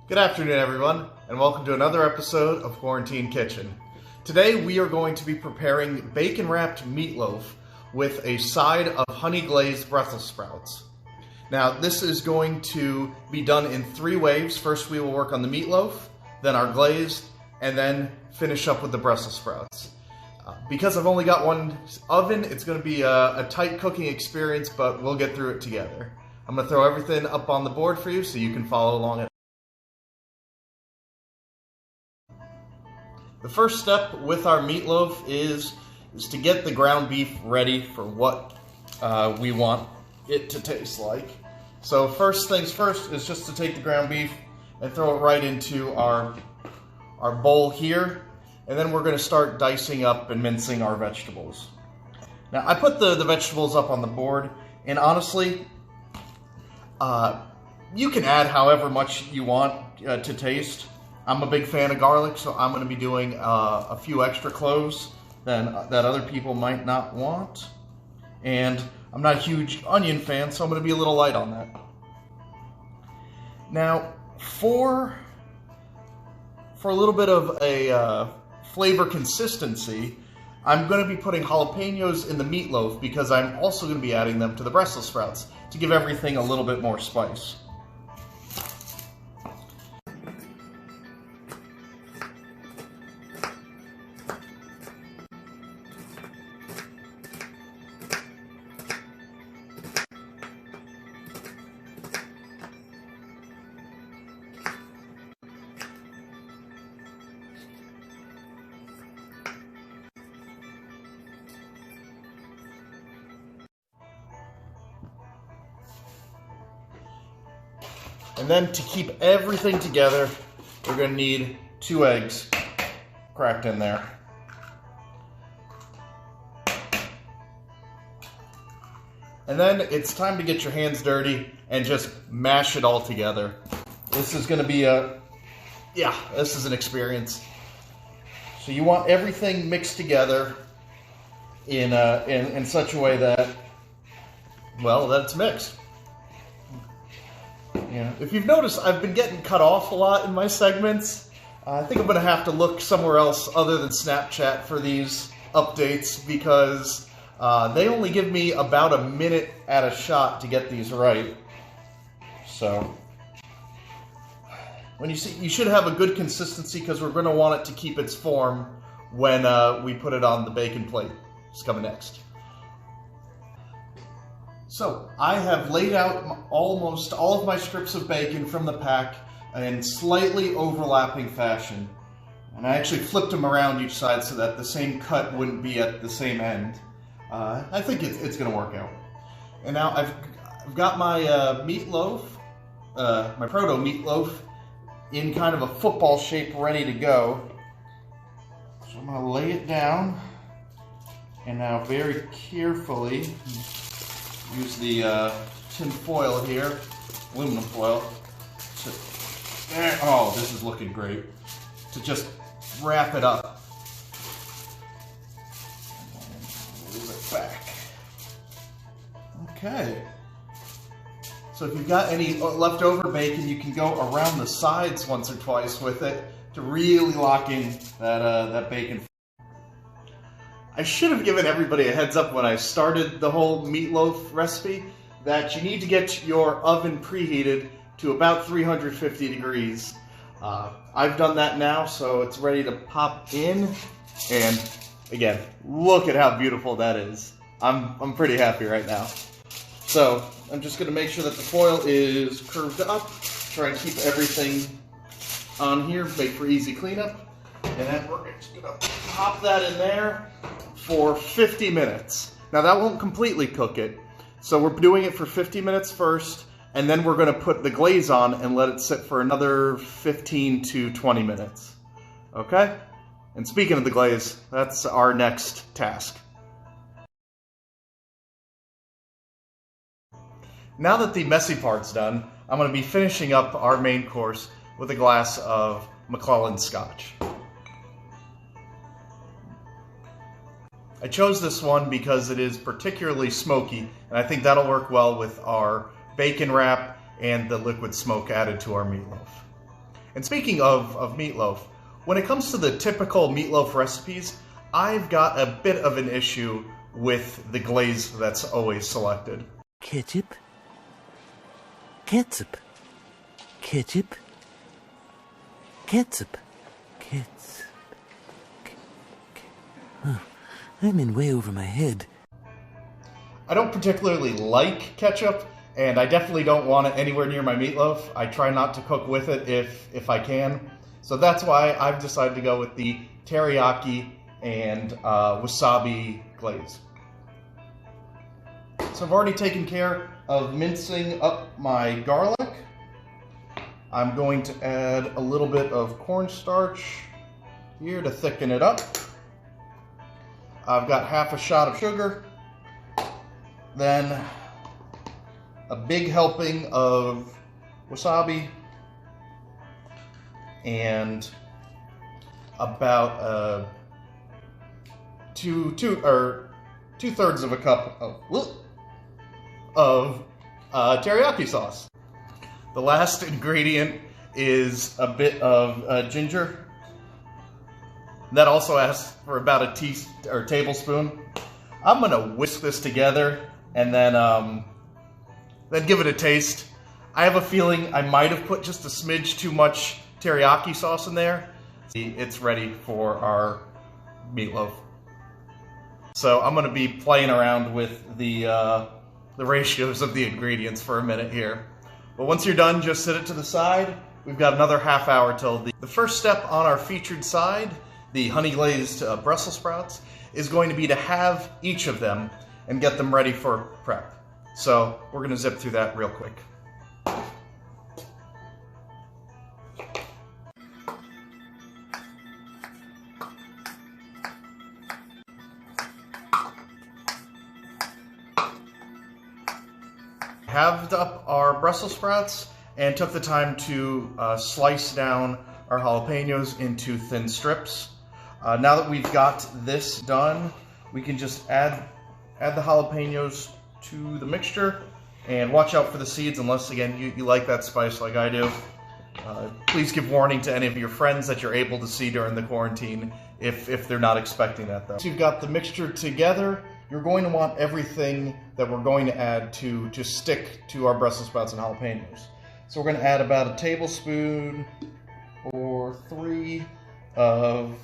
Good afternoon, everyone, and welcome to another episode of Quarantine Kitchen. Today we are going to be preparing bacon-wrapped meatloaf with a side of honey-glazed Brussels sprouts. Now, this is going to be done in 3 waves. First, we will work on the meatloaf, then our glazed, and then finish up with the Brussels sprouts. Because I've only got one oven, it's going to be a tight cooking experience, but we'll get through it together. I'm going to throw everything up on the board for you so you can follow along at The first step with our meatloaf is to get the ground beef ready for what we want it to taste like. So first things first is just to take the ground beef and throw it right into our bowl here, and then we're going to start dicing up and mincing our vegetables. Now I put the vegetables up on the board, and honestly, you can add however much you want to taste. I'm a big fan of garlic, so I'm going to be doing a few extra cloves that other people might not want. And I'm not a huge onion fan, so I'm going to be a little light on that. Now, for a little bit of a flavor consistency, I'm going to be putting jalapenos in the meatloaf because I'm also going to be adding them to the Brussels sprouts to give everything a little bit more spice. And then to keep everything together, we're going to need 2 eggs cracked in there. And then it's time to get your hands dirty and just mash it all together. This is going to be this is an experience. So you want everything mixed together in such a way that, well, that it's mixed. Yeah. If you've noticed, I've been getting cut off a lot in my segments. I think I'm going to have to look somewhere else other than Snapchat for these updates because they only give me about a minute at a shot to get these right. So, when you should have a good consistency because we're going to want it to keep its form when we put it on the bacon plate. It's coming next. So, I have laid out almost all of my strips of bacon from the pack in slightly overlapping fashion. And I actually flipped them around each side so that the same cut wouldn't be at the same end. I think it's going to work out. And now I've got my meatloaf, my proto meatloaf, in kind of a football shape ready to go. So I'm going to lay it down, and now very carefully use the tin foil here, aluminum foil, oh, this is looking great, to just wrap it up. And move it back. Okay. So if you've got any leftover bacon, you can go around the sides once or twice with it to really lock in that bacon. I should have given everybody a heads up when I started the whole meatloaf recipe that you need to get your oven preheated to about 350 degrees. I've done that now, so it's ready to pop in. And again, look at how beautiful that is. I'm pretty happy right now. So I'm just going to make sure that the foil is curved up, try and keep everything on here, make for easy cleanup. And then we're just going to pop that in there for 50 minutes. Now that won't completely cook it, so we're doing it for 50 minutes first, and then we're going to put the glaze on and let it sit for another 15 to 20 minutes. Okay? And speaking of the glaze, that's our next task. Now that the messy part's done, I'm going to be finishing up our main course with a glass of McClellan Scotch. I chose this one because it is particularly smoky, and I think that'll work well with our bacon wrap and the liquid smoke added to our meatloaf. And speaking of meatloaf, when it comes to the typical meatloaf recipes, I've got a bit of an issue with the glaze that's always selected. Ketchup, ketchup, ketchup, ketchup, ketchup. Huh. I'm in way over my head. I don't particularly like ketchup, and I definitely don't want it anywhere near my meatloaf. I try not to cook with it if I can. So that's why I've decided to go with the teriyaki and wasabi glaze. So I've already taken care of mincing up my garlic. I'm going to add a little bit of cornstarch here to thicken it up. I've got half a shot of sugar. Then a big helping of wasabi and about two-thirds of a cup of teriyaki sauce. The last ingredient is a bit of ginger. That also asks for about a tablespoon. I'm gonna whisk this together and then give it a taste. I have a feeling I might have put just a smidge too much teriyaki sauce in there. It's ready for our meatloaf. So I'm gonna be playing around with the ratios of the ingredients for a minute here. But once you're done, just set it to the side. We've got another half hour till the first step on our featured side, the honey glazed Brussels sprouts, is going to be to have each of them and get them ready for prep. So we're gonna zip through that real quick. Halved up our Brussels sprouts and took the time to slice down our jalapenos into thin strips. Now that we've got this done, we can just add the jalapenos to the mixture and watch out for the seeds unless, again, you like that spice like I do. Please give warning to any of your friends that you're able to see during the quarantine if they're not expecting that, though. Once you've got the mixture together, you're going to want everything that we're going to add to stick to our Brussels sprouts and jalapenos. So we're going to add about a tablespoon or 3 of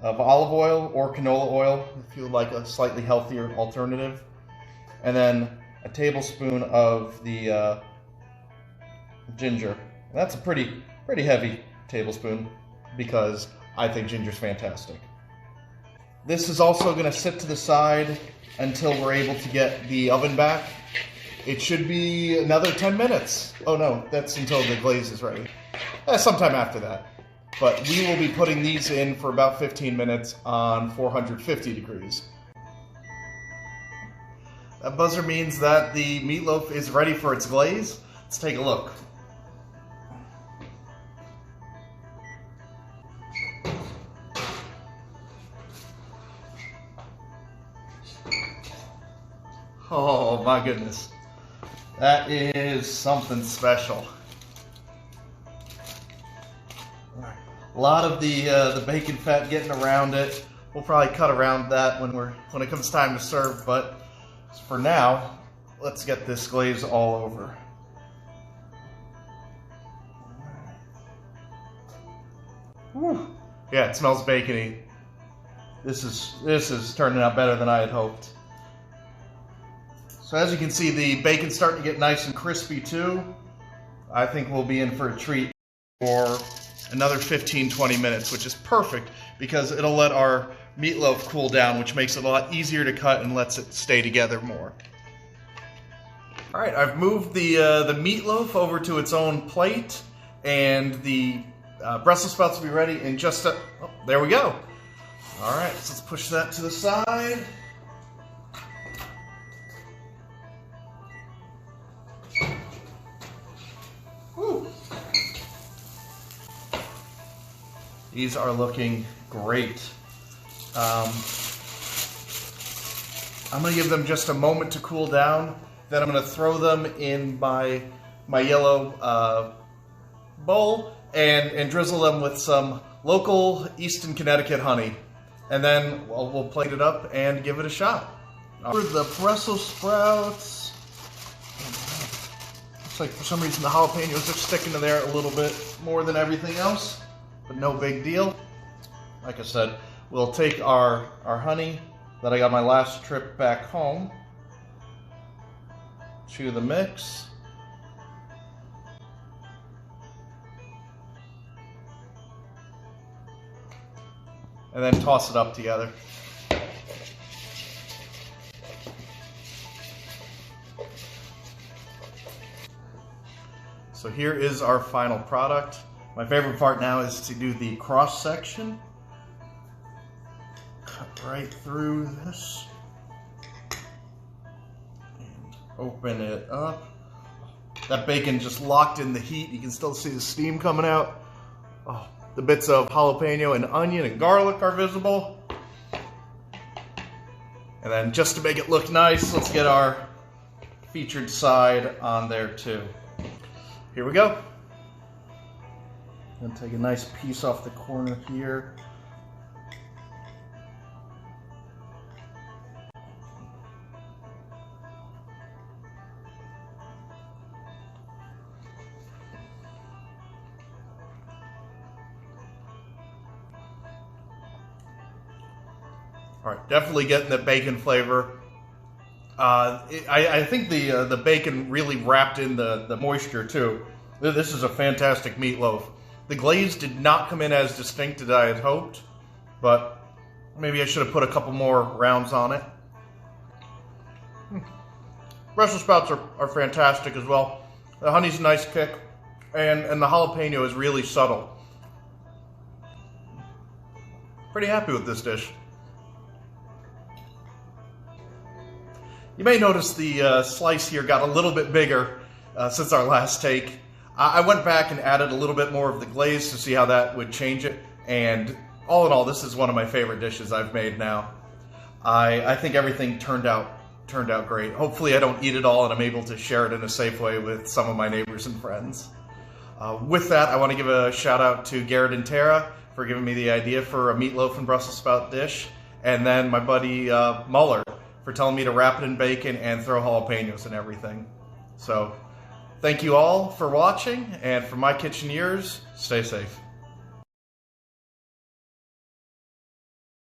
olive oil or canola oil if you would like a slightly healthier alternative. And then a tablespoon of the ginger. And that's a pretty heavy tablespoon because I think ginger's fantastic. This is also going to sit to the side until we're able to get the oven back. It should be another 10 minutes. Oh no, that's until the glaze is ready. Sometime after that. But we will be putting these in for about 15 minutes on 450 degrees. That buzzer means that the meatloaf is ready for its glaze. Let's take a look. Oh my goodness. That is something special. A lot of the bacon fat getting around it. We'll probably cut around that when it comes time to serve, but for now, let's get this glaze all over. Whew. Yeah, it smells bacony. This is turning out better than I had hoped. So as you can see, the bacon's starting to get nice and crispy too. I think we'll be in for a treat for another 15-20 minutes, which is perfect because it'll let our meatloaf cool down, which makes it a lot easier to cut and lets it stay together more. All right, I've moved the meatloaf over to its own plate, and the Brussels sprouts will be ready in just a... Oh, there we go. All right, so let's push that to the side. These are looking great. I'm going to give them just a moment to cool down. Then I'm going to throw them in my yellow bowl and drizzle them with some local Easton, Connecticut honey. And then we'll plate it up and give it a shot. For the Brussels sprouts, looks like for some reason the jalapenos are sticking to there a little bit more than everything else, but no big deal. Like I said, we'll take our honey that I got my last trip back home to the mix. And then toss it up together. So here is our final product. My favorite part now is to do the cross section. Cut right through this. And open it up. That bacon just locked in the heat. You can still see the steam coming out. Oh. The bits of jalapeno and onion and garlic are visible. And then just to make it look nice, let's get our featured side on there too. Here we go. I'm gonna take a nice piece off the corner here. All right, definitely getting the bacon flavor. I think the bacon really wrapped in the moisture too. This is a fantastic meatloaf. The glaze did not come in as distinct as I had hoped, but maybe I should have put a couple more rounds on it. Brussels sprouts are fantastic as well. The honey's a nice kick, and the jalapeno is really subtle. Pretty happy with this dish. You may notice the slice here got a little bit bigger since our last take. I went back and added a little bit more of the glaze to see how that would change it, and all in all, this is one of my favorite dishes I've made now. I think everything turned out great. Hopefully I don't eat it all and I'm able to share it in a safe way with some of my neighbors and friends. With that, I want to give a shout out to Garrett and Tara for giving me the idea for a meatloaf and Brussels sprout dish, and then my buddy Muller for telling me to wrap it in bacon and throw jalapenos and everything. So, thank you all for watching, and from my kitchen to yours, stay safe.